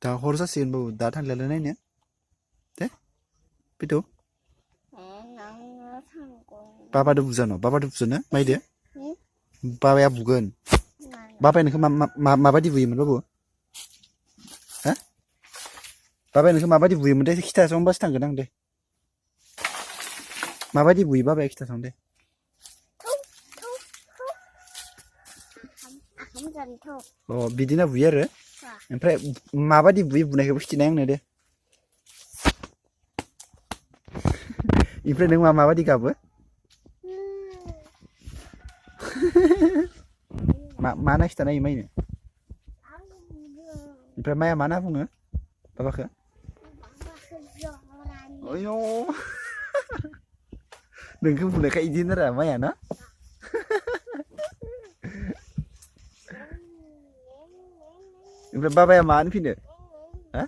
दा हर जासिगोन बाबु दा थांलायला नायनो दे फैद' नोङो थांगौ बाबादो बुजान' बाबादो बुजानो माइदो मानो बाबाया बुगोन बाबाया नोंखौ माबायदि बुयोमोन बाबु हा बाबाया नोंखौ माबायदि बुयोमोन दे खिथासं होमबासो थांगोन आं दे माबायदि बुयो बाबाया खिथासं दे आखाम जान्थौ अ बिदिनो बुयो आरो ओमफ्राय माबायदि बुयो बुनायखौबो खिथिनाय आंनो दे ओमफ्राय नों माबायदि गाबो मा होनना खिथानाय माइनो ओमफ्राय माया मा होनना बुङो बाबाखौ अय' नोंखौ बुंनायखाय इदिनो रा माया ना ओमफ्राय बाबाया मा होनफिनो हा